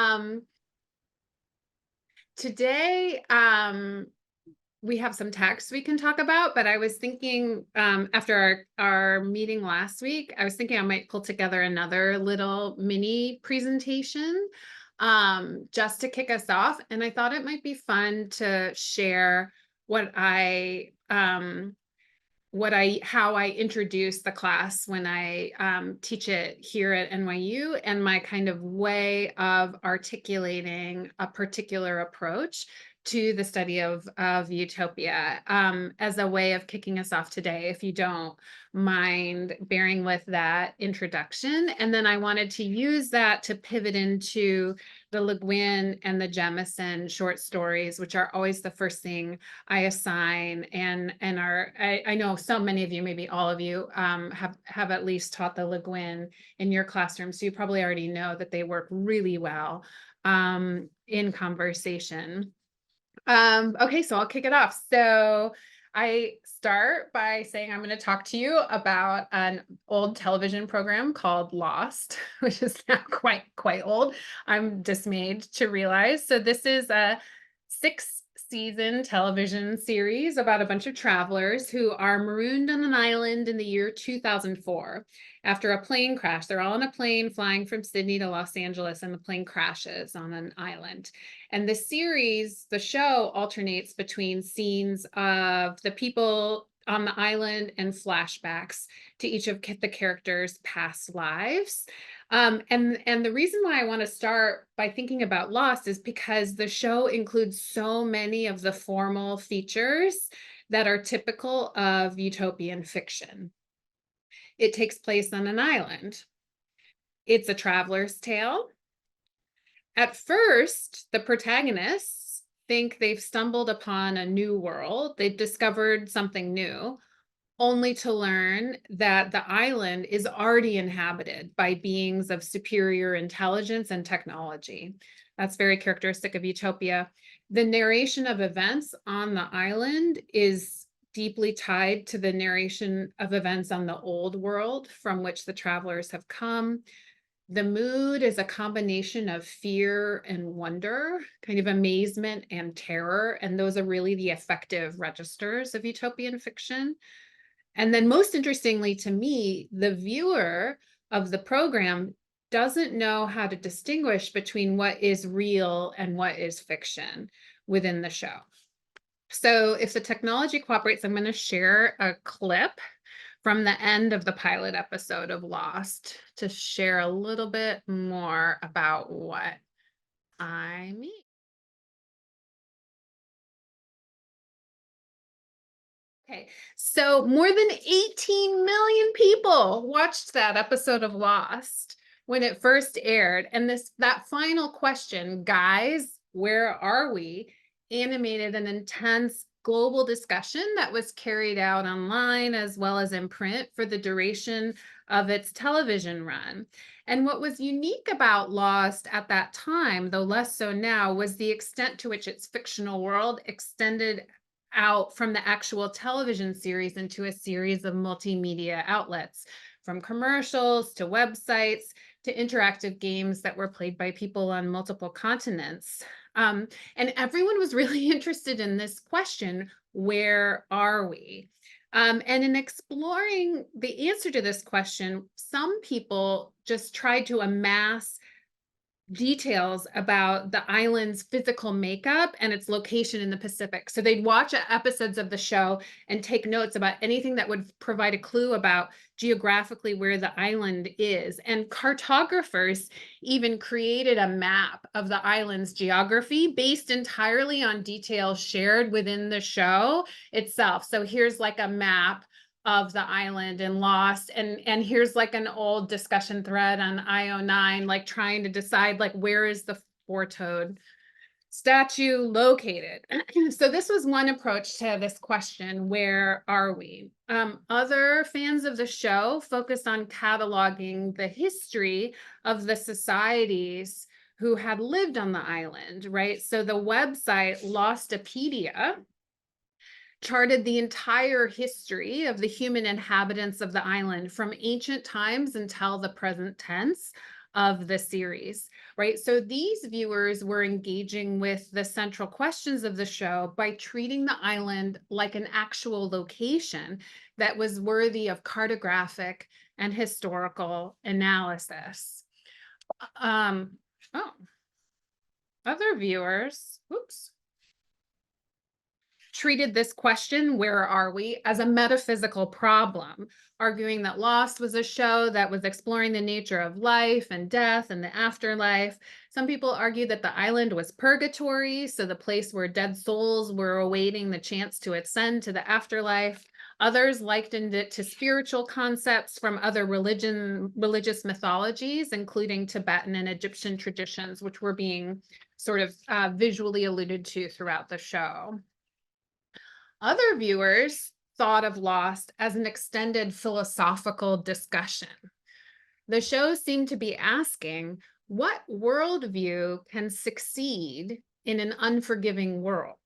Um, Today, we have some text we can talk about, but I was thinking after our meeting last week, I was thinking I might pull together another little mini presentation just to kick us off. And I thought it might be fun to share what how I introduce the class when I teach it here at NYU, and my kind of way of articulating a particular approach to the study of utopia as a way of kicking us off today, if you don't mind bearing with that introduction. And then I wanted to use that to pivot into the Le Guin and the Jemison short stories, which are always the first thing I assign, and I know so many of you, maybe all of you, have at least taught the Le Guin in your classroom, so you probably already know that they work really well in conversation. Okay, so I'll kick it off. So I start by saying I'm going to talk to you about an old television program called Lost, which is now quite old. I'm dismayed to realize. So this is a 6-season television series about a bunch of travelers who are marooned on an island in the year 2004 after a plane crash. They're all on a plane flying from Sydney to Los Angeles, and the plane crashes on an island. And the series, the show, alternates between scenes of the people on the island and flashbacks to each of the characters' past lives. And the reason why I want to start by thinking about Lost is because the show includes so many of the formal features that are typical of utopian fiction. It takes place on an island. It's a traveler's tale. At first, the protagonists think they've stumbled upon a new world. They've discovered something new, only to learn that the island is already inhabited by beings of superior intelligence and technology. That's very characteristic of utopia. The narration of events on the island is deeply tied to the narration of events on the old world from which the travelers have come. The mood is a combination of fear and wonder, kind of amazement and terror. And those are really the effective registers of utopian fiction. And then, most interestingly to me, the viewer of the program doesn't know how to distinguish between what is real and what is fiction within the show. So if the technology cooperates, I'm going to share a clip from the end of the pilot episode of Lost to share a little bit more about what I mean. Okay, so more than 18 million people watched that episode of Lost when it first aired. And that final question, guys, where are we, animated an intense global discussion that was carried out online as well as in print for the duration of its television run. And what was unique about Lost at that time, though less so now, was the extent to which its fictional world extended out from the actual television series into a series of multimedia outlets, from commercials to websites to interactive games that were played by people on multiple continents. And everyone was really interested in this question, where are we? And in exploring the answer to this question, some people just tried to amass details about the island's physical makeup and its location in the Pacific. So they'd watch episodes of the show and take notes about anything that would provide a clue about geographically where the island is. And cartographers even created a map of the island's geography based entirely on details shared within the show itself. So here's like a map of the island and Lost, and here's like an old discussion thread on IO9, like trying to decide like where is the four-toed statue located. So this was one approach to this question, where are we? Other fans of the show focused on cataloging the history of the societies who had lived on the island, right? So the website Lostopedia charted the entire history of the human inhabitants of the island from ancient times until the present tense. of the series, right? So these viewers were engaging with the central questions of the show by treating the island like an actual location that was worthy of cartographic and historical analysis. Um, oh, other viewers, oops, treated this question, where are we, as a metaphysical problem, arguing that Lost was a show that was exploring the nature of life and death and the afterlife. Some people argue that the island was purgatory, so the place where dead souls were awaiting the chance to ascend to the afterlife. Others likened it to spiritual concepts from other religious mythologies, including Tibetan and Egyptian traditions, which were being sort of visually alluded to throughout the show. Other viewers thought of Lost as an extended philosophical discussion. The show seemed to be asking, what worldview can succeed in an unforgiving world?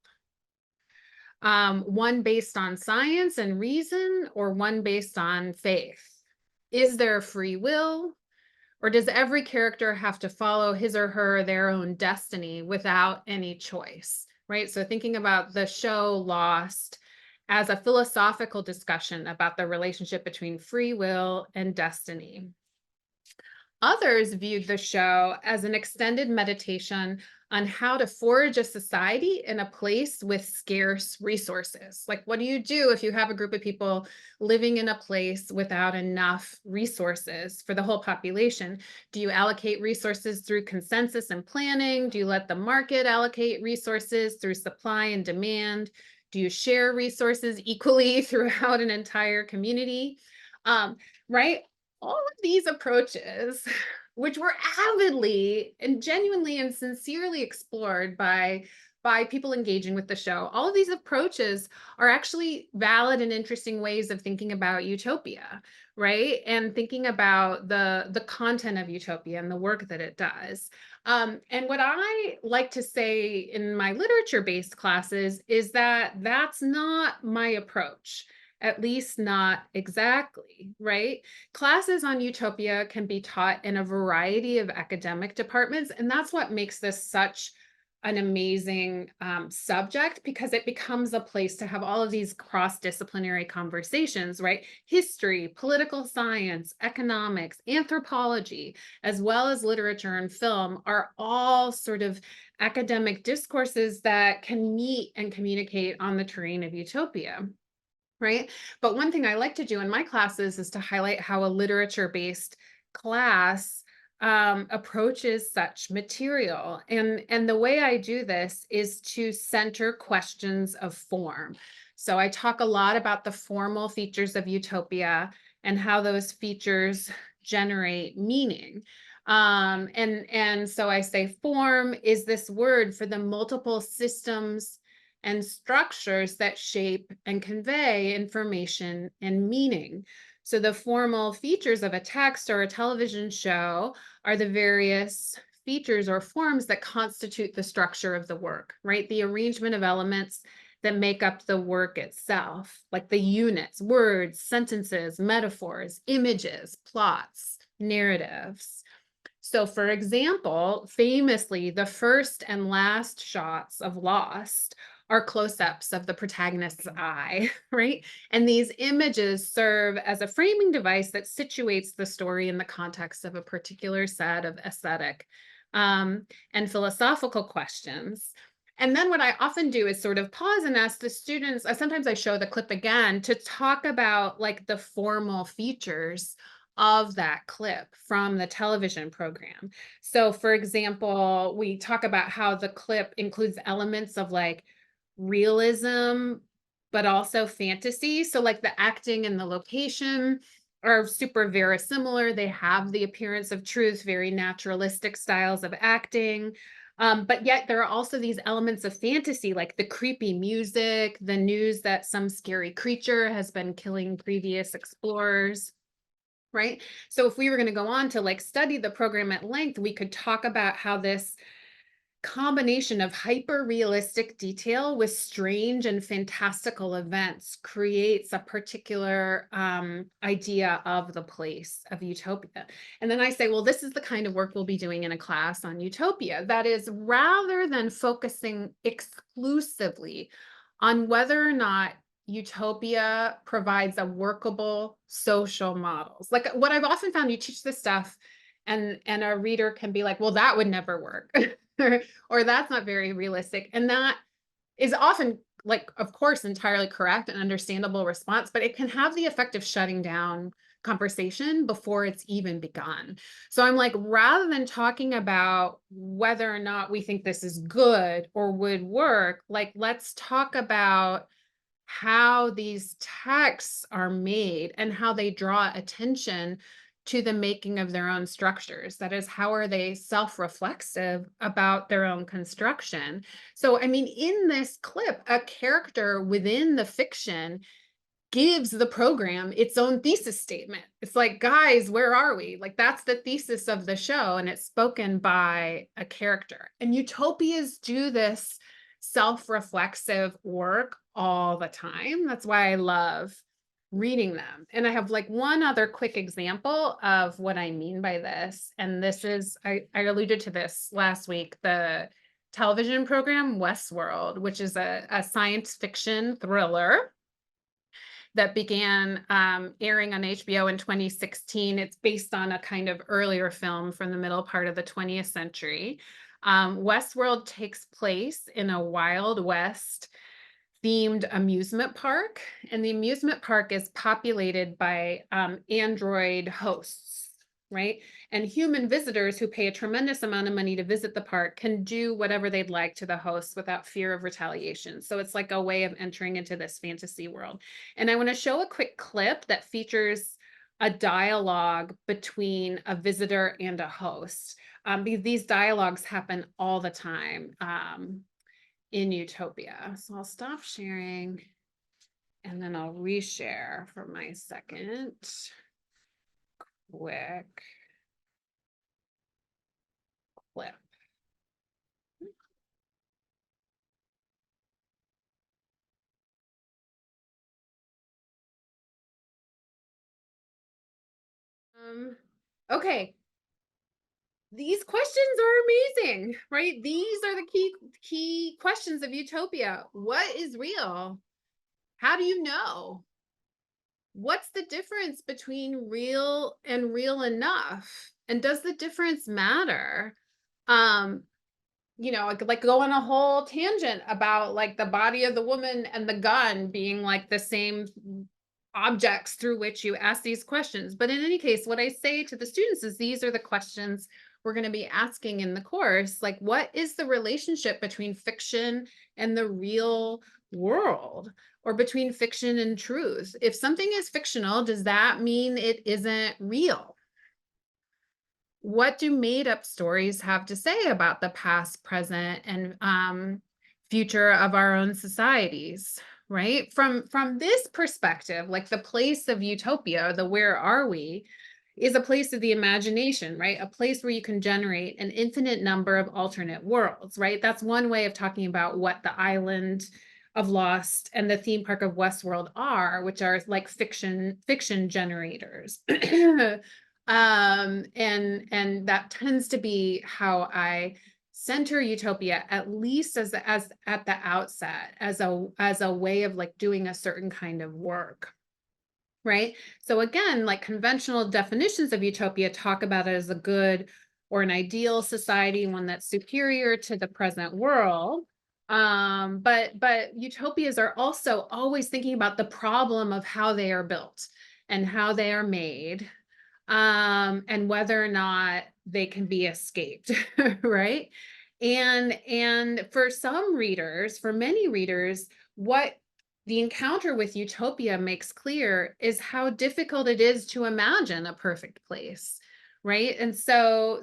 One based on science and reason, or one based on faith? Is there free will? Or does every character have to follow his or her their own destiny without any choice, right? So thinking about the show Lost as a philosophical discussion about the relationship between free will and destiny. Others viewed the show as an extended meditation on how to forge a society in a place with scarce resources. Like, what do you do if you have a group of people living in a place without enough resources for the whole population? Do you allocate resources through consensus and planning? Do you let the market allocate resources through supply and demand? Do you share resources equally throughout an entire community? Right? All of these approaches, which were avidly and genuinely and sincerely explored by people engaging with the show, all of these approaches are actually valid and interesting ways of thinking about utopia, right? And thinking about the content of utopia and the work that it does. And what I like to say in my literature-based classes is that that's not my approach. At least not exactly, right? Classes on utopia can be taught in a variety of academic departments, and that's what makes this such an amazing subject, because it becomes a place to have all of these cross-disciplinary conversations, right? History, political science, economics, anthropology, as well as literature and film are all sort of academic discourses that can meet and communicate on the terrain of utopia. Right. But one thing I like to do in my classes is to highlight how a literature-based class approaches such material. And the way I do this is to center questions of form. So I talk a lot about the formal features of utopia and how those features generate meaning. And so I say form is this word for the multiple systems and structures that shape and convey information and meaning. So the formal features of a text or a television show are the various features or forms that constitute the structure of the work, right? The arrangement of elements that make up the work itself, like the units, words, sentences, metaphors, images, plots, narratives. So for example, famously, the first and last shots of Lost are close-ups of the protagonist's eye, right? And these images serve as a framing device that situates the story in the context of a particular set of aesthetic and philosophical questions. And then what I often do is sort of pause and ask the students, sometimes I show the clip again to talk about like the formal features of that clip from the television program. So for example, we talk about how the clip includes elements of like realism, but also fantasy. So like the acting and the location are super verisimilar. They have the appearance of truth, very naturalistic styles of acting. But yet there are also these elements of fantasy, like the creepy music, the news that some scary creature has been killing previous explorers. Right? So if we were going to go on to like study the program at length, we could talk about how this combination of hyper realistic detail with strange and fantastical events creates a particular idea of the place of utopia. And then I say, well, this is the kind of work we'll be doing in a class on utopia. That is, rather than focusing exclusively on whether or not utopia provides a workable social models. Like what I've often found, you teach this stuff and a reader can be like, well, that would never work. or that's not very realistic. And that is often, like, of course, entirely correct and understandable response, but it can have the effect of shutting down conversation before it's even begun. So I'm like, rather than talking about whether or not we think this is good or would work, like, let's talk about how these texts are made and how they draw attention to the making of their own structures. That is, how are they self-reflexive about their own construction? So, I mean, in this clip, a character within the fiction gives the program its own thesis statement. It's like, guys, where are we? Like, that's the thesis of the show, and it's spoken by a character. And utopias do this self-reflexive work all the time. That's why I love reading them. And I have like one other quick example of what I mean by this. And this is, I alluded to this last week, the television program Westworld, which is a science fiction thriller that began airing on HBO in 2016. It's based on a kind of earlier film from the middle part of the 20th century. Westworld takes place in a Wild West themed amusement park, and the amusement park is populated by android hosts, right? And human visitors who pay a tremendous amount of money to visit the park can do whatever they'd like to the hosts without fear of retaliation. So it's like a way of entering into this fantasy world. And I want to show a quick clip that features a dialogue between a visitor and a host. These dialogues happen all the time in Utopia. So I'll stop sharing and then I'll reshare for my second quick clip. Okay. These questions are amazing, right? These are the key questions of Utopia. What is real? How do you know? What's the difference between real and real enough? And does the difference matter? You know, I could like go on a whole tangent about like the body of the woman and the gun being like the same objects through which you ask these questions. But in any case, what I say to the students is these are the questions we're going to be asking in the course. Like, what is the relationship between fiction and the real world, or between fiction and truth? If something is fictional, does that mean it isn't real? What do made-up stories have to say about the past, present, and future of our own societies? Right? From this perspective, like the place of utopia, the where are we, is a place of the imagination, right? A place where you can generate an infinite number of alternate worlds, right? That's one way of talking about what the island of Lost and the theme park of Westworld are, which are like fiction generators. And that tends to be how I center utopia, at least as at the outset, as a way of like doing a certain kind of work, right? So again, like conventional definitions of utopia talk about it as a good or an ideal society, one that's superior to the present world. But utopias are also always thinking about the problem of how they are built and how they are made, and whether or not they can be escaped, right? And for some readers, for many readers, what the encounter with utopia makes clear is how difficult it is to imagine a perfect place, right? And so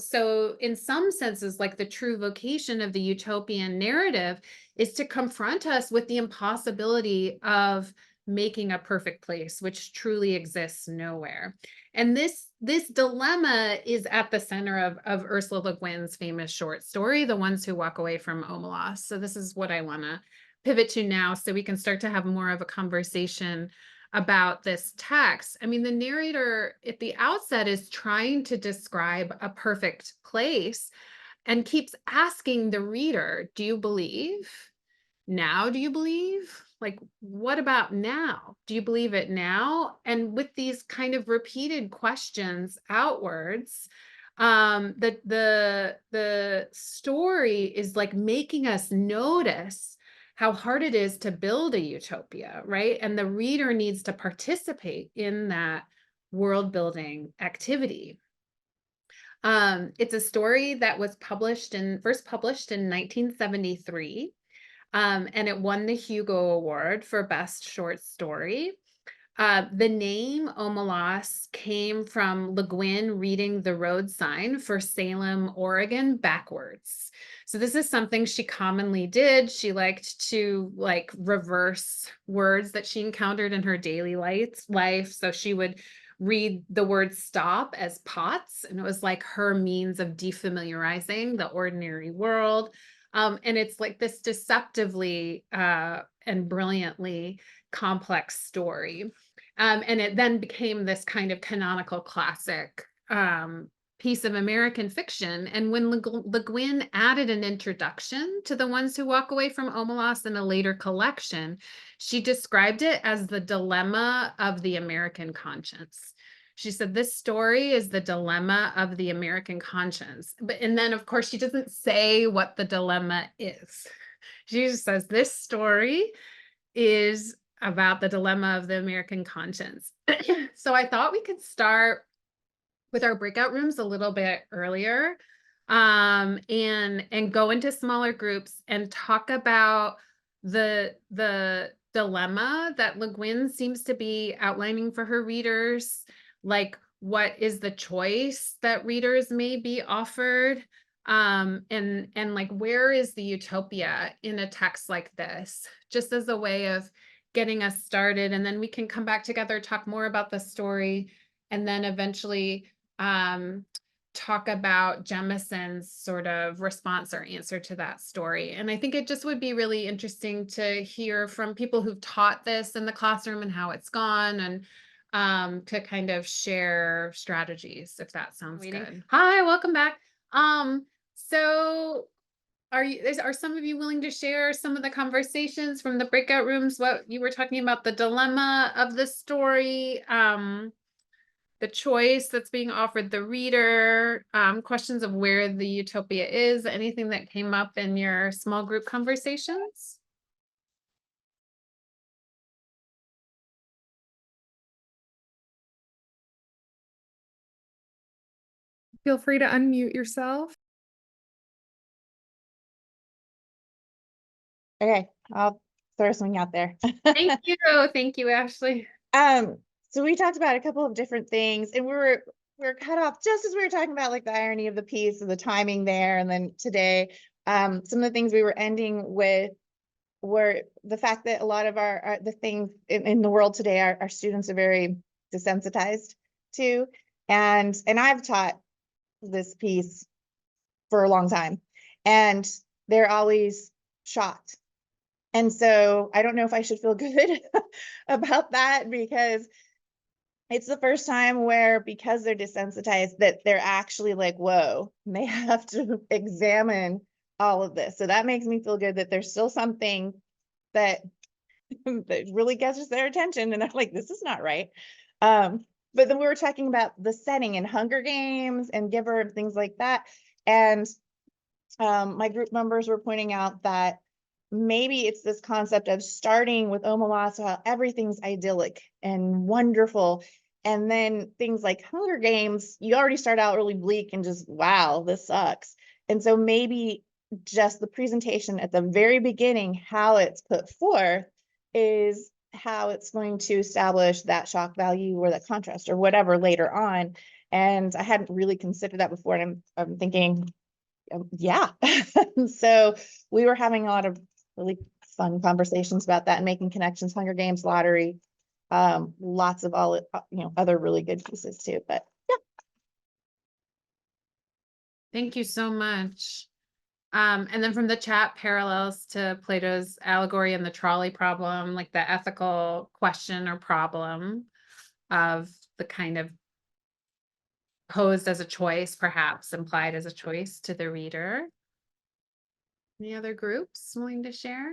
in some senses, like the true vocation of the utopian narrative is to confront us with the impossibility of making a perfect place, which truly exists nowhere. And this dilemma is at the center of Ursula Le Guin's famous short story, The Ones Who Walk Away from Omelas. So this is what I want to pivot to now, so we can start to have more of a conversation about this text. I mean, the narrator at the outset is trying to describe a perfect place and keeps asking the reader, do you believe? Now, do you believe? Like, what about now? Do you believe it now? And with these kind of repeated questions outwards, the story is like making us notice how hard it is to build a utopia, right? And the reader needs to participate in that world building activity. It's a story that was first published in 1973. And it won the Hugo Award for Best Short Story. The name Omelas came from Le Guin reading the road sign for Salem, Oregon backwards. So this is something she commonly did. She liked to reverse words that she encountered in her daily life. So she would read the word stop as pots, and it was like her means of defamiliarizing the ordinary world. And it's like this deceptively and brilliantly complex story. And it then became this kind of canonical classic piece of American fiction. And when Le Guin added an introduction to The Ones Who Walk Away from Omelas in a later collection, she described it as the dilemma of the American conscience. She said, this story is the dilemma of the American conscience. And then, of course, she doesn't say what the dilemma is. She just says, this story is about the dilemma of the American conscience. So I thought we could start with our breakout rooms a little bit earlier, and go into smaller groups and talk about the dilemma that Le Guin seems to be outlining for her readers. Like, what is the choice that readers may be offered? And like, where is the utopia in a text like this? Just as a way of getting us started. And then we can come back together, talk more about the story, and then eventually talk about Jemison's sort of response or answer to that story. And I think it just would be really interesting to hear from people who've taught this in the classroom and how it's gone, and to kind of share strategies, if that sounds good. Hi, welcome back. So are some of you willing to share some of the conversations from the breakout rooms? What you were talking about, the dilemma of the story, the choice that's being offered the reader, questions of where the utopia is, anything that came up in your small group conversations? Feel free to unmute yourself. Okay, I'll throw something out there. Thank you. Thank you, Ashley. So we talked about a couple of different things, and we were cut off just as we were talking about like the irony of the piece and the timing there. And then today, some of the things we were ending with were the fact that a lot of the things in the world today, our students are very desensitized to. And I've taught this piece for a long time, and they're always shocked. And so I don't know if I should feel good about that, because it's the first time where, because they're desensitized, that they're actually like, whoa, and they have to examine all of this. So that makes me feel good that there's still something that, that really catches their attention. And I'm like, this is not right. But then we were talking about the setting and Hunger Games and Giver and things like that. And my group members were pointing out that maybe it's this concept of starting with Omelas, how everything's idyllic and wonderful. And then things like Hunger Games, you already start out really bleak and just, wow, this sucks. And so maybe just the presentation at the very beginning, how it's put forth, is how it's going to establish that shock value or that contrast or whatever later on. And I hadn't really considered that before. And I'm thinking, yeah. So we were having a lot of really fun conversations about that and making connections, Hunger Games, lottery, lots of all, other really good pieces too, but yeah. Thank you so much. And then from the chat, parallels to Plato's allegory and the trolley problem, like the ethical question or problem of the kind of posed as a choice, perhaps implied as a choice to the reader. Any other groups willing to share?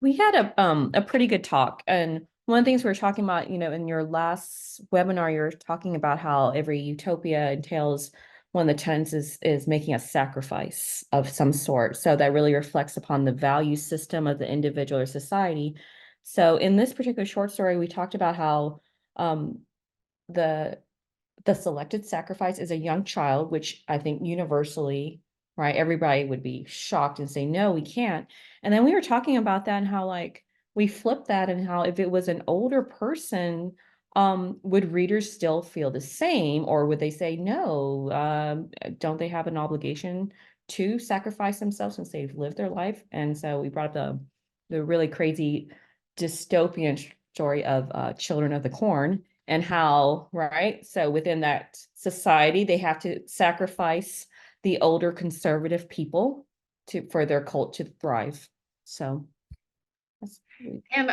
We had a pretty good talk, and one of the things we were talking about, in your last webinar, you're talking about how every utopia entails one of the tenets is making a sacrifice of some sort. So that really reflects upon the value system of the individual or society. So in this particular short story, we talked about how the selected sacrifice is a young child, which I think universally, right, everybody would be shocked and say, no, we can't. And then we were talking about that and how like we flip that and how if it was an older person, would readers still feel the same, or would they say, no, don't they have an obligation to sacrifice themselves since they've lived their life? And so we brought up the really crazy dystopian story of Children of the Corn, and how, right? So within that society, they have to sacrifice the older conservative people for their cult to thrive. So that's And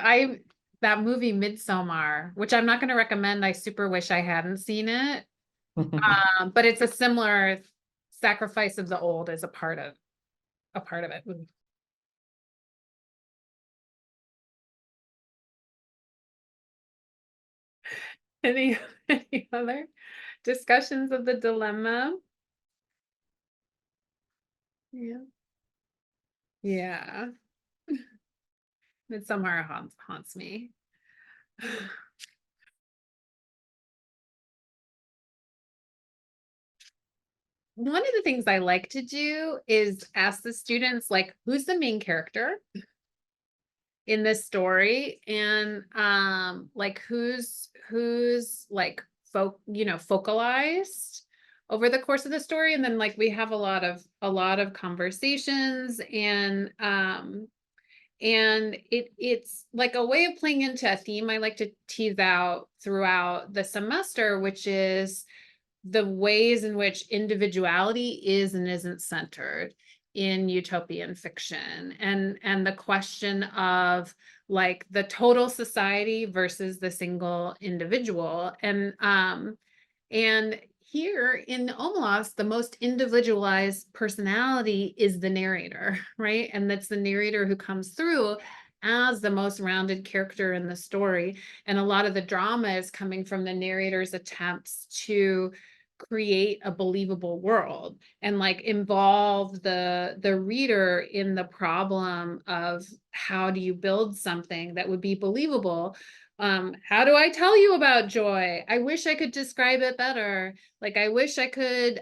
that movie Midsommar, which I'm not going to recommend, I super wish I hadn't seen it. But it's a similar sacrifice of the old as a part of it. Any other discussions of the dilemma? Yeah. Yeah. Midsommar haunts me. One of the things I like to do is ask the students, like, who's the main character in this story? And like who's like focalized over the course of the story. And then like we have a lot of conversations, and it's like a way of playing into a theme I like to tease out throughout the semester, which is the ways in which individuality is and isn't centered in utopian fiction, and the question of like the total society versus the single individual. And here in Omelas, the most individualized personality is the narrator, right? And that's the narrator who comes through as the most rounded character in the story. And a lot of the drama is coming from the narrator's attempts to create a believable world and like involve the reader in the problem of how do you build something that would be believable. How do I tell you about joy? I wish I could describe it better. Like I wish I could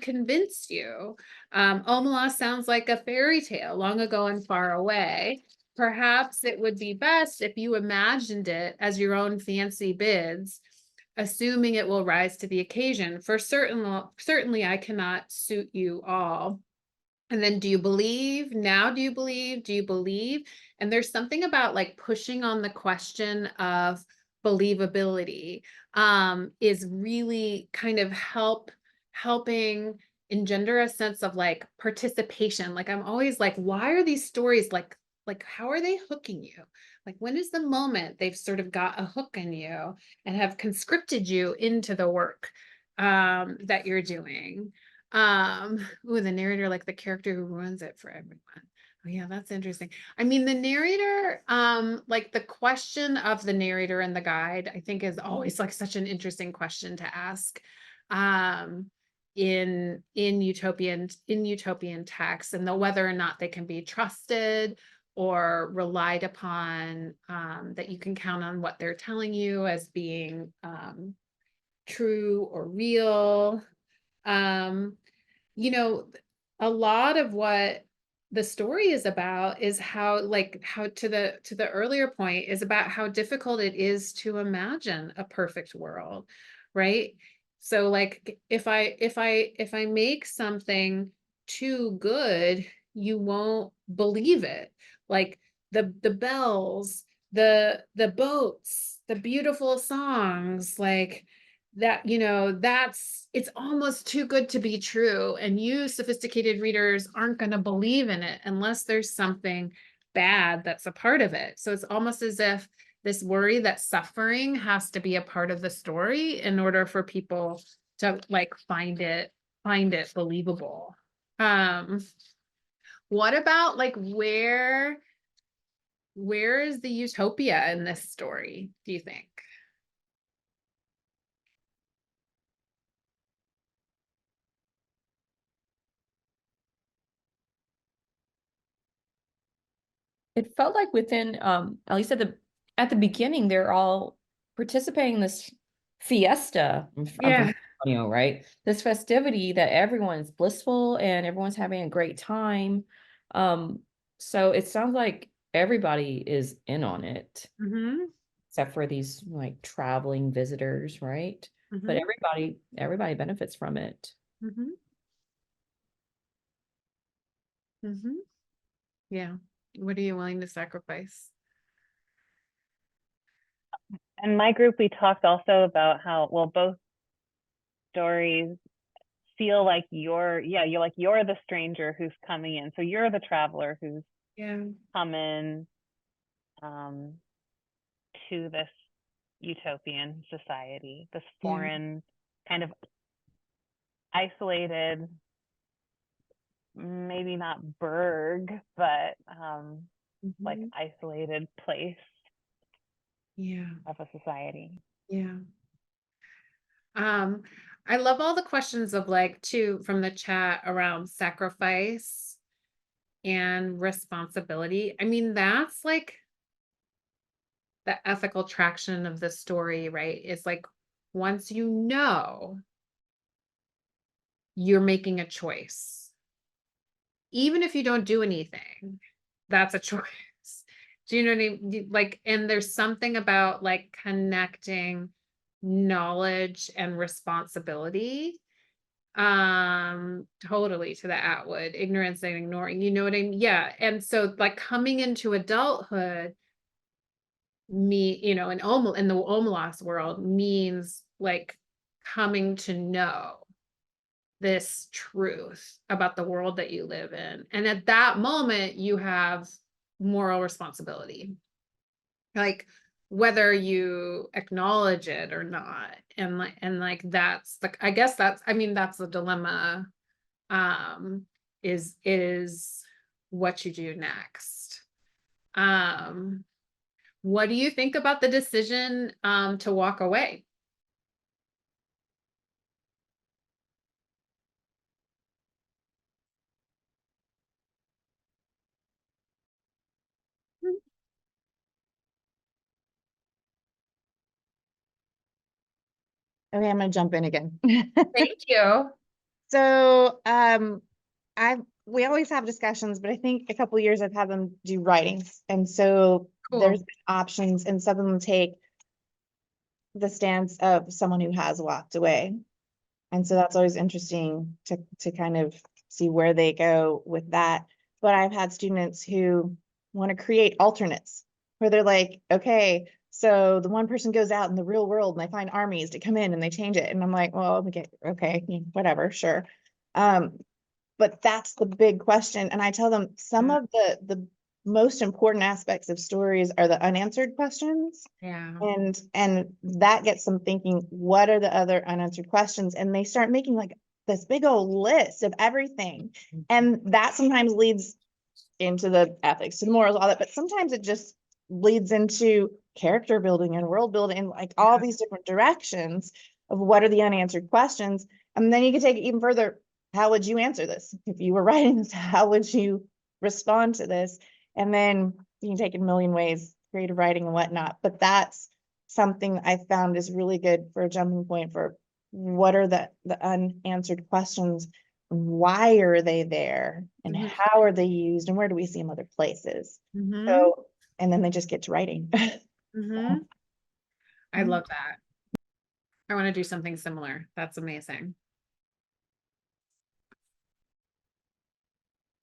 convince you. Omaha sounds like a fairy tale long ago and far away. Perhaps it would be best if you imagined it as your own fancy bids, assuming it will rise to the occasion. For certainly I cannot suit you all. And then, do you believe? Now, do you believe? Do you believe? And there's something about like pushing on the question of believability is really kind of helping engender a sense of like participation. Like I'm always like, why are these stories like how are they hooking you? Like when is the moment they've sort of got a hook in you and have conscripted you into the work that you're doing? Ooh, the narrator, like the character who ruins it for everyone. Oh yeah, that's interesting. I mean, the narrator, like the question of the narrator and the guide, I think is always like such an interesting question to ask in utopian texts, and the whether or not they can be trusted or relied upon, that you can count on what they're telling you as being true or real. You know, a lot of what the story is about is how to the earlier point is about how difficult it is to imagine a perfect world, right? So like if I make something too good, you won't believe it. Like the bells, the boats, the beautiful songs, like that, it's almost too good to be true. And you sophisticated readers aren't going to believe in it unless there's something bad that's a part of it. So it's almost as if this worry that suffering has to be a part of the story in order for people to like find it believable. What about like where is the utopia in this story, do you think? It felt like within, at least at the beginning, they're all participating in this fiesta. I'm from Yeah. Antonio, right? This festivity that everyone's blissful and everyone's having a great time. So it sounds like everybody is in on it, Mm-hmm. except for these like traveling visitors, right? But Mm-hmm. everybody benefits from it. Mm-hmm. Mm-hmm. Yeah. What are you willing to sacrifice? In my group, we talked also about how, well, both stories feel like you're the stranger who's coming in. So you're the traveler who's Yeah. come in to this utopian society, this Yeah. foreign, kind of isolated, maybe not burg, but like Mm-hmm. isolated place Yeah. of a society. Yeah. Um, I love all the questions of like too from the chat around sacrifice and responsibility. I mean, that's like the ethical traction of the story, right? It's like once you know you're making a choice, even if you don't do anything, that's a choice. Do you know what I mean? Like, and there's something about like connecting knowledge and responsibility totally to the Atwood, ignorance and ignoring, you know what I mean? Yeah. And so like coming into adulthood, in the Omelas world means like coming to know this truth about the world that you live in. And at that moment, you have moral responsibility, like whether you acknowledge it or not. And like that's the, I guess that's, I mean, that's the dilemma, is what you do next. What do you think about the decision to walk away? Okay, I'm gonna jump in again. Thank you. So, we always have discussions, but I think a couple of years I've had them do writings. And so there's Cool. options, and some of them take the stance of someone who has walked away. And so that's always interesting to kind of see where they go with that. But I've had students who want to create alternates where they're like, okay, so the one person goes out in the real world and they find armies to come in and they change it. And I'm like, well, okay, whatever, sure. But that's the big question. And I tell them some of the most important aspects of stories are the unanswered questions. Yeah. And that gets them thinking, what are the other unanswered questions? And they start making like this big old list of everything. And that sometimes leads into the ethics and morals, all that, but sometimes it just leads into character building and world building and like all these different directions of what are the unanswered questions. And then you can take it even further. How would you answer this? If you were writing this, how would you respond to this? And then you can take it a million ways, creative writing and whatnot. But that's something I found is really good for a jumping point for what are the unanswered questions, why are they there, and Mhm. how are they used, and where do we see them other places? Mhm. So, and then they just get to writing. Mhm. I Mhm. love that. I want to do something similar. That's amazing.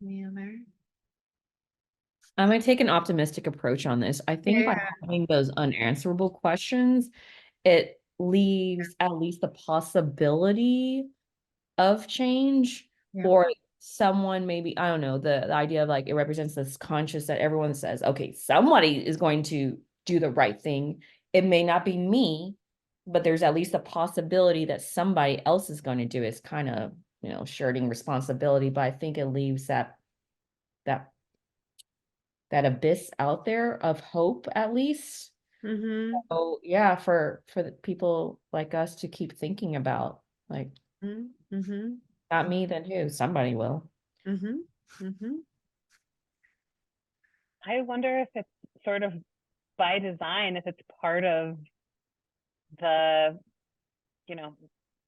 Any other? I'm gonna take an optimistic approach on this. I think by Yeah. having those unanswerable questions, it leaves at least the possibility of change, Yeah. or someone maybe, I don't know, the idea of like it represents this conscious that everyone says, okay, somebody is going to do the right thing. It may not be me, but there's at least a possibility that somebody else is going to do it. It's kind of, shirting responsibility, but I think it leaves that that abyss out there of hope at least. Mm-hmm. So yeah, for the people like us to keep thinking about, like, Mm-hmm. not me, then who? Somebody will. Mm-hmm. Mm-hmm. I wonder if it's sort of by design, if it's part of the, you know,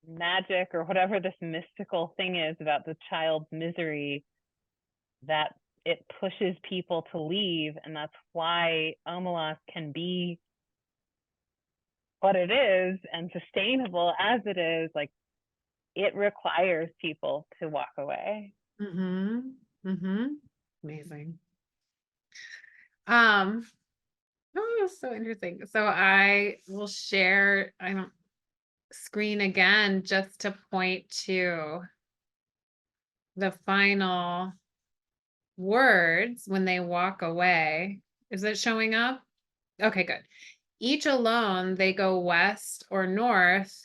magic or whatever this mystical thing is about the child's misery, that it pushes people to leave. And that's why Omelas can be what it is and sustainable as it is. Like, it requires people to walk away. Mm-hmm. Mm-hmm. Amazing. Oh, so interesting. So I will share, I don't screen again just to point to the final words when they walk away. Is it showing up? Okay, good. Each alone, they go west or north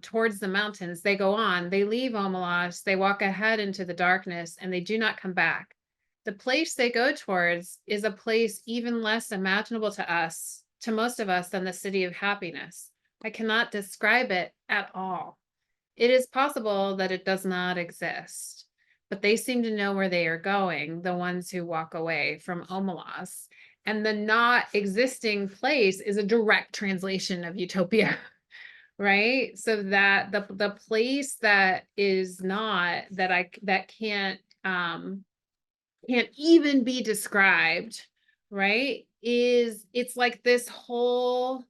towards the mountains. They go on, they leave Omelas, they walk ahead into the darkness, and they do not come back. The place they go towards is a place even less imaginable to us, to most of us, than the city of happiness. I cannot describe it at all. It is possible that it does not exist, but they seem to know where they are going, the ones who walk away from Omelas. And the not existing place is a direct translation of utopia. Right, so that the place that is not, that can't even be described, right, is, it's like this whole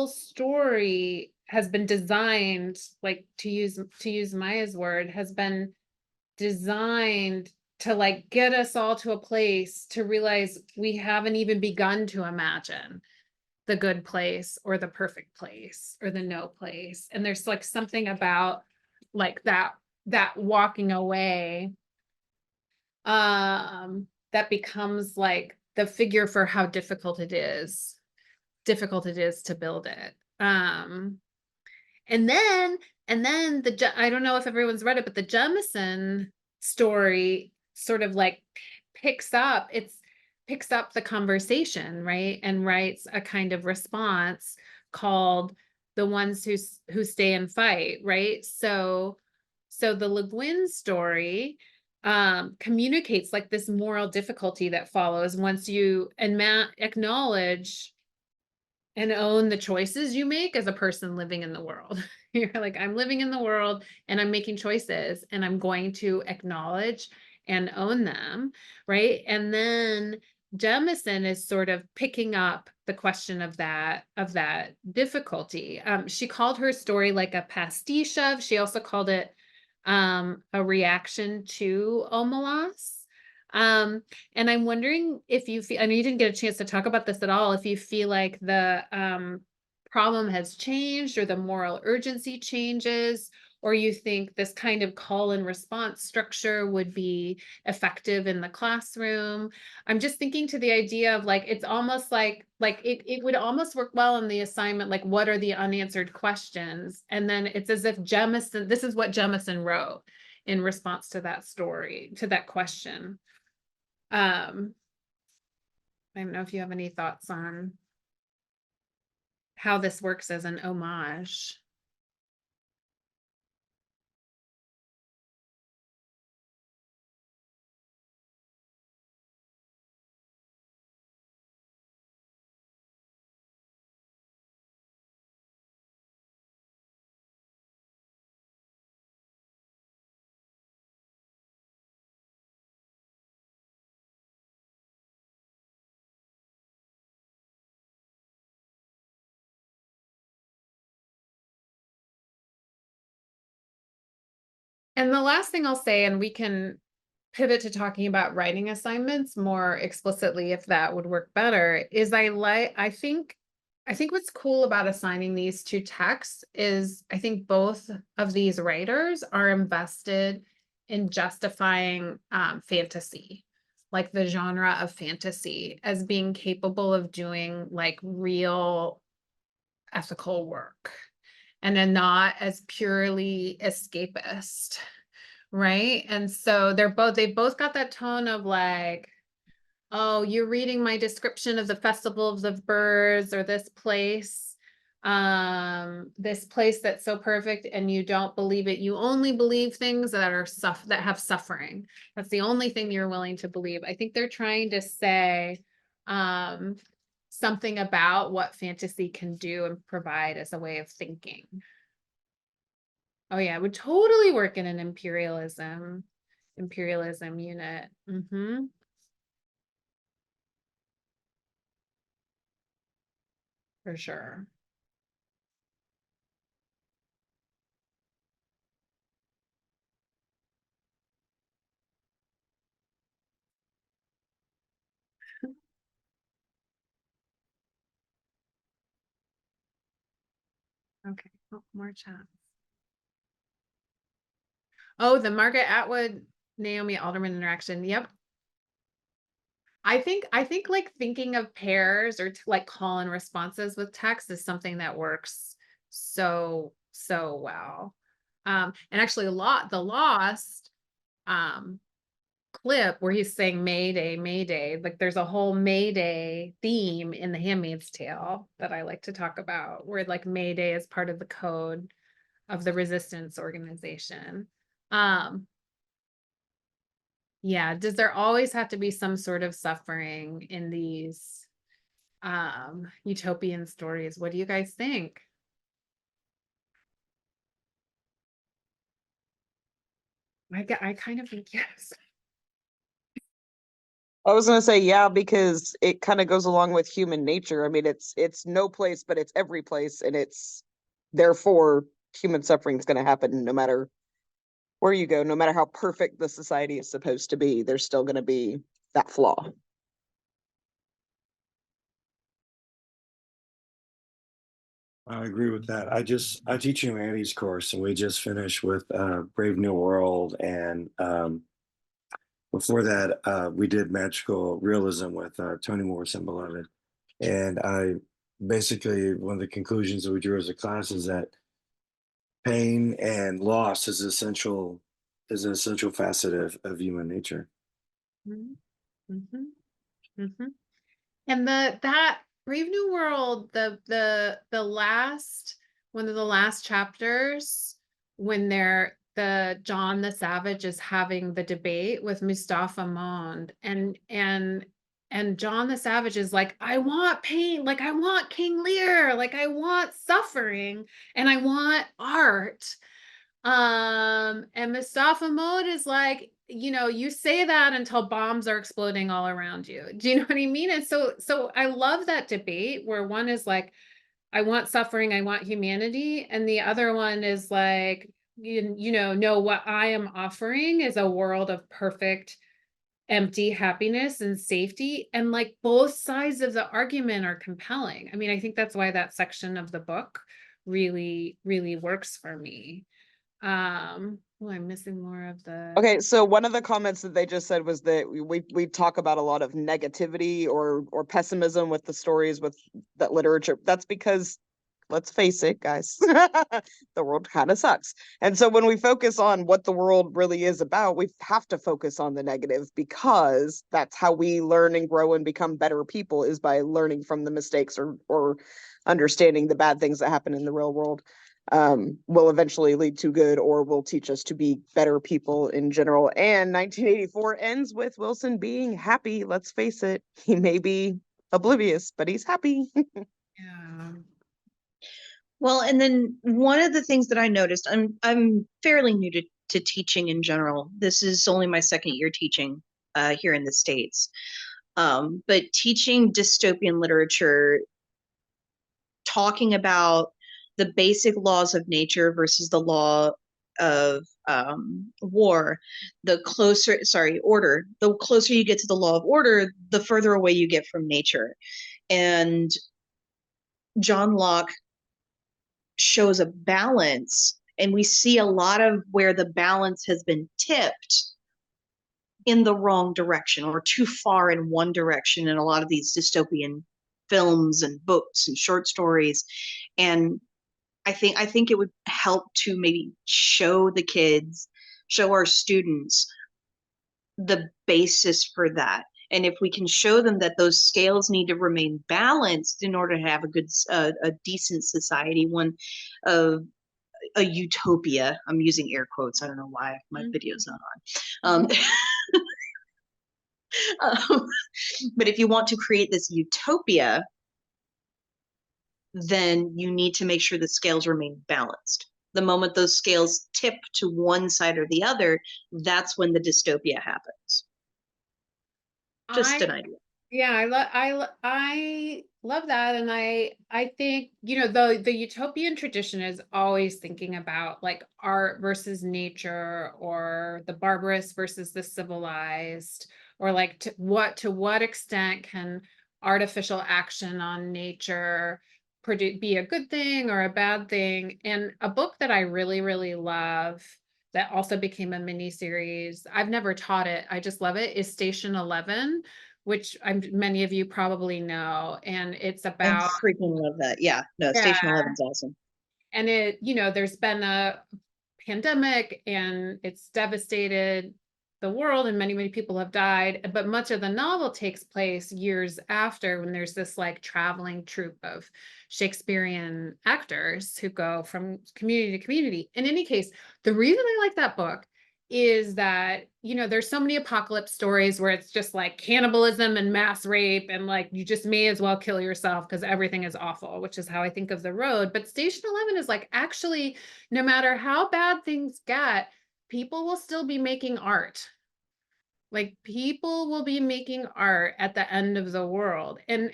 story has been designed, like, to use Maya's word, has been designed to, like, get us all to a place to realize we haven't even begun to imagine the good place or the perfect place or the no place. And there's like something about like that walking away that becomes like the figure for how difficult it is to build it. And then I don't know if everyone's read it, but the Jemison story sort of like picks up the conversation, right? And writes a kind of response called The Ones Who Stay and Fight, right? So the Le Guin story communicates like this moral difficulty that follows once you acknowledge and own the choices you make as a person living in the world. You're like, I'm living in the world and I'm making choices and I'm going to acknowledge and own them, right? And then Jemison is sort of picking up the question of that difficulty. She called her story like a pastiche of. She also called it a reaction to Omelas. And I'm wondering if you feel, I know you didn't get a chance to talk about this at all, if you feel like the problem has changed or the moral urgency changes, or you think this kind of call and response structure would be effective in the classroom. I'm just thinking to the idea of like, it's almost like it would almost work well in the assignment, like what are the unanswered questions? And then it's as if this is what Jemison wrote in response to that story, to that question. I don't know if you have any thoughts on how this works as an homage. And the last thing I'll say, and we can pivot to talking about writing assignments more explicitly if that would work better, is I think what's cool about assigning these two texts is I think both of these writers are invested in justifying fantasy, like the genre of fantasy, as being capable of doing like real ethical work and then not as purely escapist. Right. And so they've both got that tone of like, oh, you're reading my description of the festival of the birds or this place that's so perfect and you don't believe it. You only believe things that are that have suffering. That's the only thing you're willing to believe. I think they're trying to say something about what fantasy can do and provide as a way of thinking. Oh yeah, it would totally work in an imperialism unit. For sure. Okay, oh, more chat. Oh, the Margaret Atwood, Naomi Alderman interaction. Yep. I think like thinking of pairs or like call and responses with text is something that works so well. And actually the Lost clip where he's saying Mayday, Mayday, like there's a whole Mayday theme in The Handmaid's Tale that I like to talk about, where like Mayday is part of the code of the resistance organization. Yeah, does there always have to be some sort of suffering in these utopian stories? What do you guys think? I kind of think yes. I was gonna say yeah, because it kind of goes along with human nature. I mean, it's no place, but it's every place, and it's therefore human suffering is going to happen no matter where you go, no matter how perfect the society is supposed to be. There's still going to be that flaw. I agree with that. I teach humanities course, and we just finished with Brave New World, and before that, we did magical realism with Toni Morrison Beloved. And I basically, one of the conclusions that we drew as a class is that pain and loss is an essential facet of human nature. And that Brave New World, the last one of the last chapters, when the John the Savage is having the debate with Mustafa Mond, and John the Savage is like, I want pain, like I want King Lear, like I want suffering, and I want art. And Mustafa Mode is like, you say that until bombs are exploding all around you. Do you know what I mean? And so I love that debate where one is like, I want suffering, I want humanity, and the other one is like, no, what I am offering is a world of perfect empty happiness and safety. And like both sides of the argument are compelling. I mean, I think that's why that section of the book really works for me. I'm missing more of the. Okay, so one of the comments that they just said was that we talk about a lot of negativity or pessimism with the stories with that literature. That's because, let's face it, guys, the world kind of sucks. And so when we focus on what the world really is about, we have to focus on the negative, because that's how we learn and grow and become better people, is by learning from the mistakes or understanding the bad things that happen in the real world. Will eventually lead to good, or will teach us to be better people in general. And 1984 ends with Wilson being happy. Let's face it, he may be oblivious, but he's happy. Yeah. Well, and then one of the things that I noticed, I'm fairly new to teaching in general. This is only my second year teaching here in the States. But teaching dystopian literature, talking about the basic laws of nature versus the law of war, the closer you get to the law of order, the further away you get from nature. And John Locke shows a balance, and we see a lot of where the balance has been tipped in the wrong direction or too far in one direction in a lot of these dystopian films and books and short stories. And I think it would help to maybe show the kids, show our students the basis for that. And if we can show them that those scales need to remain balanced in order to have a good, a decent society, one of a utopia. I'm using air quotes. I don't know why my video's not on. But if you want to create this utopia, then you need to make sure the scales remain balanced. The moment those scales tip to one side or the other, that's when the dystopia happens. Just an idea. Yeah, I love that, and I think, you know, the utopian tradition is always thinking about like art versus nature, or the barbarous versus the civilized, or like to what extent can artificial action on nature be a good thing or a bad thing. And a book that I really, really love that also became a mini series, I've never taught it, I just love it, is Station 11, which many of you probably know. And it's I about, freaking love that. Yeah, no, Yeah. Station 11's awesome. and it, you know, there's been a pandemic and it's devastated the world, and many, many people have died. But much of the novel takes place years after, when there's this like traveling troupe of Shakespearean actors who go from community to community. In any case, the reason I like that book is that, you know, there's so many apocalypse stories where it's just like cannibalism and mass rape, and like you just may as well kill yourself because everything is awful, which is how I think of The Road. But Station 11 is like, actually, no matter how bad things get, people will still be making art. Like, people will be making art at the end of the world. And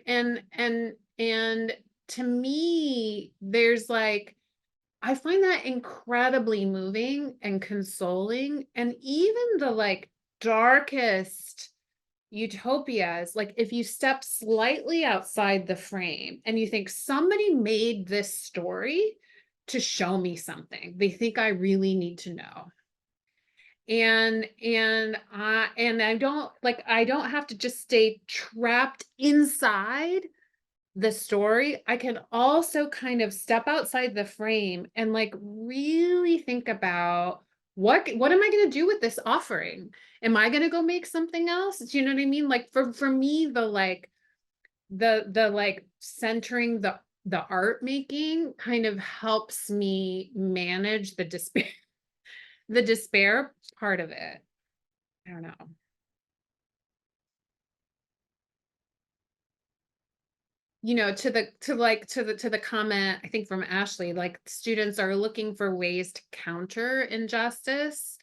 to me, there's like, I find that incredibly moving and consoling. And even the like darkest utopias, like if you step slightly outside the frame and you think somebody made this story to show me something they think I really need to know. And I don't have to just stay trapped inside the story. I can also kind of step outside the frame and like really think about what am I going to do with this offering? Am I going to go make something else? Do you know what I mean? Like for me, the like centering the art making kind of helps me manage the despair part of it. I don't know. You know, to the comment, I think from Ashley, like students are looking for ways to counter injustice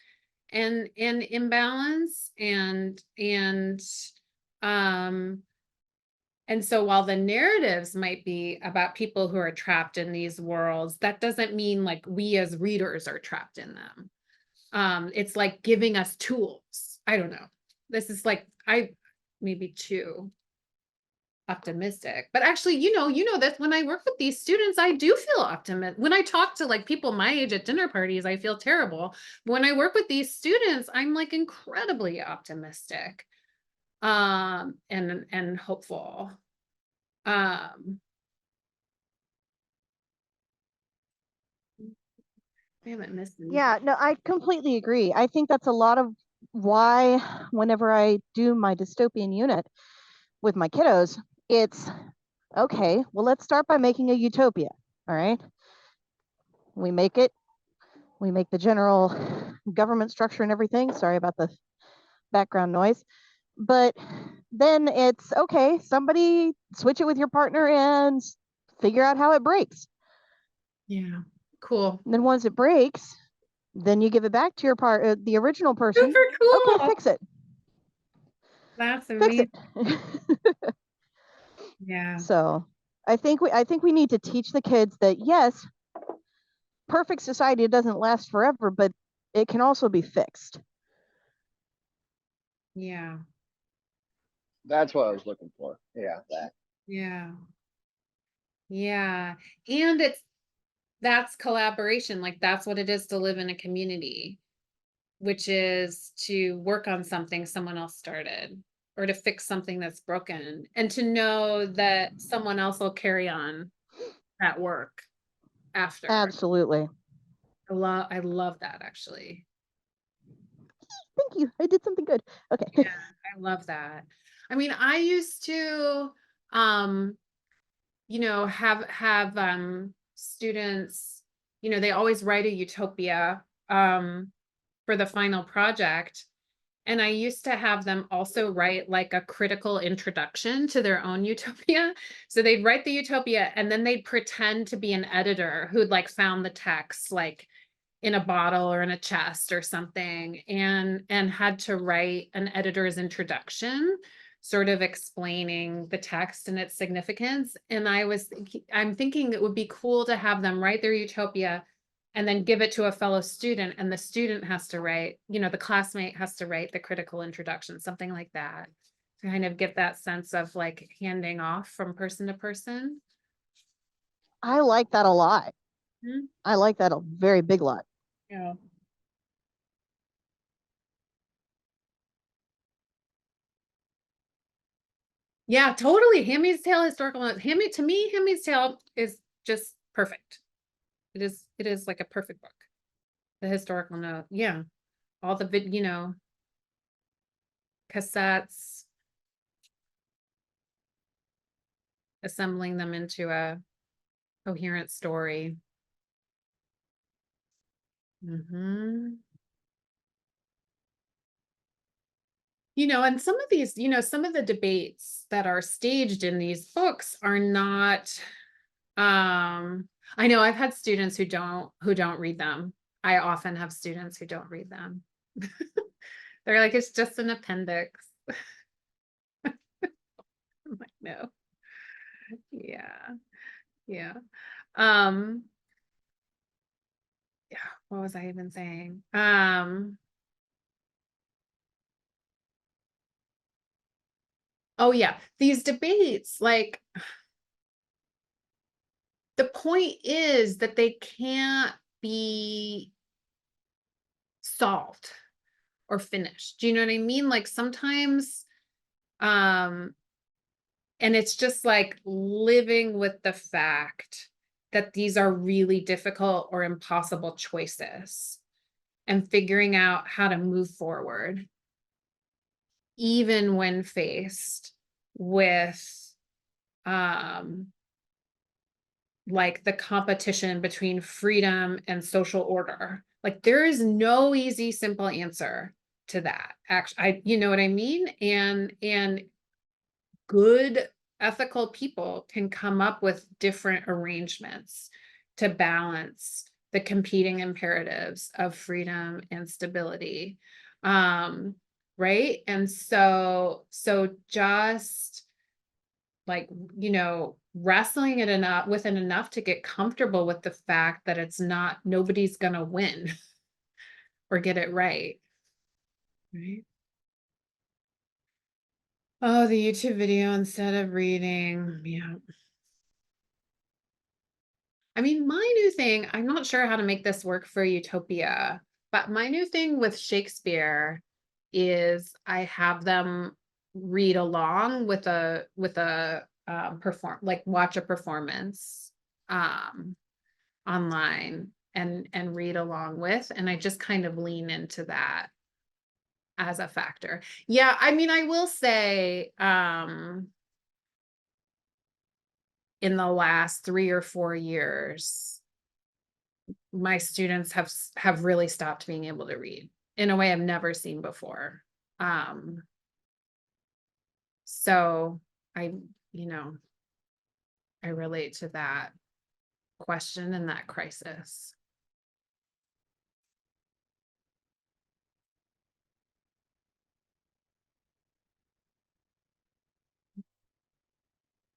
and imbalance, and so while the narratives might be about people who are trapped in these worlds, that doesn't mean like we as readers are trapped in them. It's like giving us tools. I don't know. This is like, I maybe too optimistic, but actually, you know that when I work with these students, I do feel optimistic. When I talk to like people my age at dinner parties, I feel terrible. When I work with these students, I'm like incredibly optimistic, and hopeful. I haven't missed anything. Yeah, no, I completely agree. I think that's a lot of why whenever I do my dystopian unit with my kiddos, it's okay, well, let's start by making a utopia. All right. We make the general government structure and everything. Sorry about the background noise. But then it's okay, somebody switch it with your partner and figure out how it breaks. Yeah, cool. And then once it breaks, then you give it back to your the original person. Super cool. Okay, fix it. That's Fix amazing. it. Yeah. So I think we need to teach the kids that yes, perfect society doesn't last forever, but it can also be fixed. Yeah. That's what I was looking for. Yeah, that. Yeah. Yeah. And that's collaboration. Like that's what it is to live in a community, which is to work on something someone else started or to fix something that's broken and to know that someone else will carry on that work after. Absolutely. I love that actually. Thank you. I did something good. Okay. Yeah, I love that. I mean, I used to have students, they always write a utopia for the final project. And I used to have them also write like a critical introduction to their own utopia. So they'd write the utopia and then they'd pretend to be an editor who'd like found the text like in a bottle or in a chest or something and had to write an editor's introduction sort of explaining the text and its significance. And I'm thinking it would be cool to have them write their utopia and then give it to a fellow student, and the student has to write, the classmate has to write the critical introduction, something like that, to kind of get that sense of like handing off from person to person. I like that a lot. Mhm. I like that a very big lot. Yeah. Yeah, totally. Handmaid's Tale historical note. To me, Handmaid's Tale is just perfect. It is like a perfect book. The historical note. Yeah. All the cassettes, assembling them into a coherent story. And some of these, some of the debates that are staged in these books are not, I know I've had students who don't read them. I often have students who don't read them. They're like, it's just an appendix. I'm like, no. Yeah. Yeah. Yeah, what was I even saying? Oh yeah, these debates, like the point is that they can't be solved or finished. Do you know what I mean? Like sometimes, and it's just like living with the fact that these are really difficult or impossible choices and figuring out how to move forward, even when faced with like the competition between freedom and social order. Like there is no easy, simple answer to that. Actually, you know what I mean? And good ethical people can come up with different arrangements to balance the competing imperatives of freedom and stability. Right? And so just like, wrestling it enough with it enough to get comfortable with the fact that nobody's gonna win or get it right. Right. Oh, the YouTube video instead of reading. Yeah. I mean, my new thing, I'm not sure how to make this work for Utopia, but my new thing with Shakespeare is I have them read along with a watch a performance online and read along with, and I just kind of lean into that as a factor. Yeah, I mean, I will say in the last 3 or 4 years, my students have really stopped being able to read in a way I've never seen before. So I relate to that question and that crisis.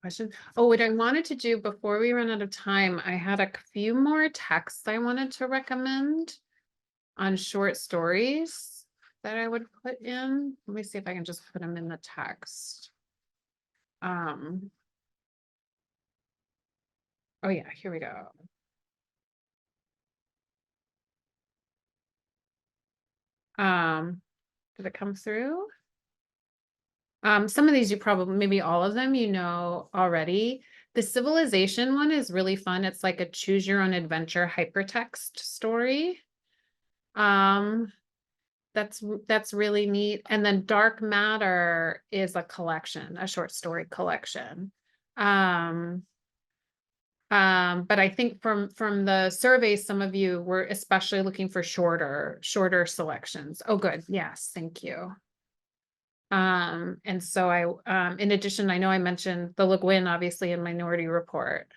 Question. Oh, what I wanted to do before we run out of time, I had a few more texts I wanted to recommend. on short stories that I would put in. Let me see if I can just put them in the text. Oh yeah, here we go. Did it come through? Some of these you probably, maybe all of them, you know already. The civilization one is really fun. It's like a choose your own adventure hypertext story. That's really neat. And then Dark Matter is a collection, a short story collection. But I think from the surveys, some of you were especially looking for shorter selections. Oh, good. Yes, thank you. And so in addition, I know I mentioned the Le Guin, obviously, in Minority Report.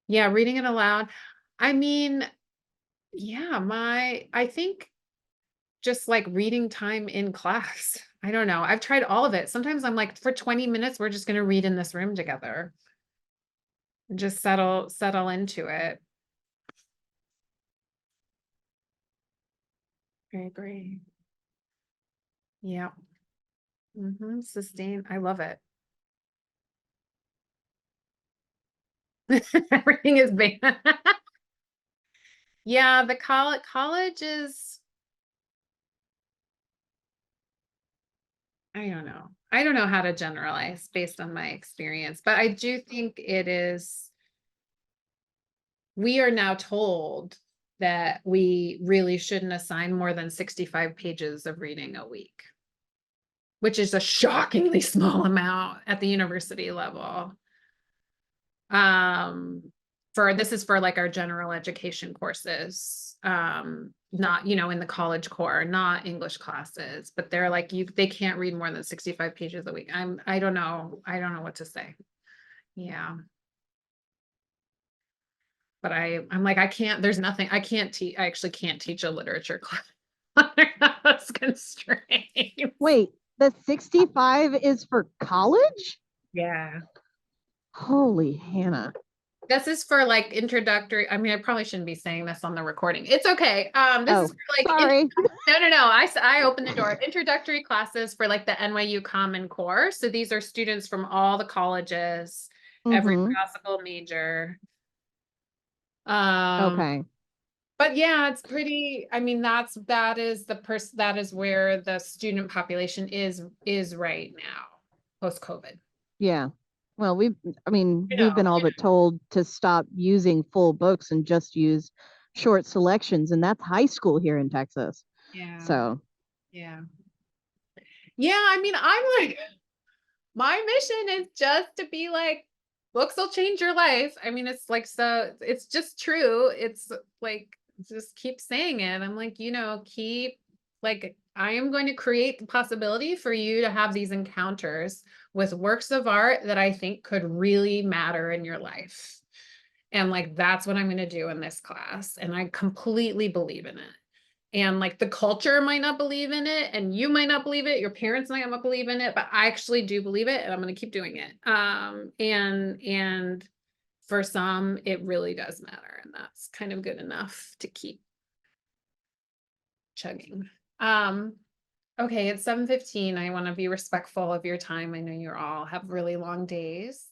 Yeah, reading it aloud. I mean, yeah, I think just like reading time in class. I don't know. I've tried all of it. Sometimes I'm like, for 20 minutes, we're just going to read in this room together. And just settle into it. I agree. Yeah. Sustain. I love it. Everything is big. Yeah, the college is, I don't know. I don't know how to generalize based on my experience, but I do think it is, we are now told that we really shouldn't assign more than 65 pages of reading a week, which is a shockingly small amount at the university level. This is for like our general education courses, not, in the college core, not English classes, but they're like, they can't read more than 65 pages a week. I don't know what to say. Yeah. But I'm like, there's nothing, I actually can't teach a literature class under those constraints. Wait, the 65 is for college? Yeah. Holy Hannah. This is for like introductory. I mean, I probably shouldn't be saying this on the recording. It's okay. This is for like, sorry. No. I opened the door. Introductory classes for like the NYU Common Core. So these are students from all the colleges, every possible major. Okay. But yeah, it's pretty, I mean, that is where the student population is right now, post-COVID. Yeah. Well, we've been all but told to stop using full books and just use short selections, and that's high school here in Texas. Yeah. So. Yeah. Yeah, I mean, I'm like, my mission is just to be like, books will change your life. I mean, it's like, so it's just true. It's like, just keep saying it. I'm like, I am going to create the possibility for you to have these encounters with works of art that I think could really matter in your life. And like, that's what I'm going to do in this class. And I completely believe in it. And like the culture might not believe in it, and you might not believe it, your parents might not believe in it, but I actually do believe it, and I'm going to keep doing it. And for some, it really does matter, and that's kind of good enough to keep chugging. Okay, it's 7:15. I want to be respectful of your time. I know you all have really long days.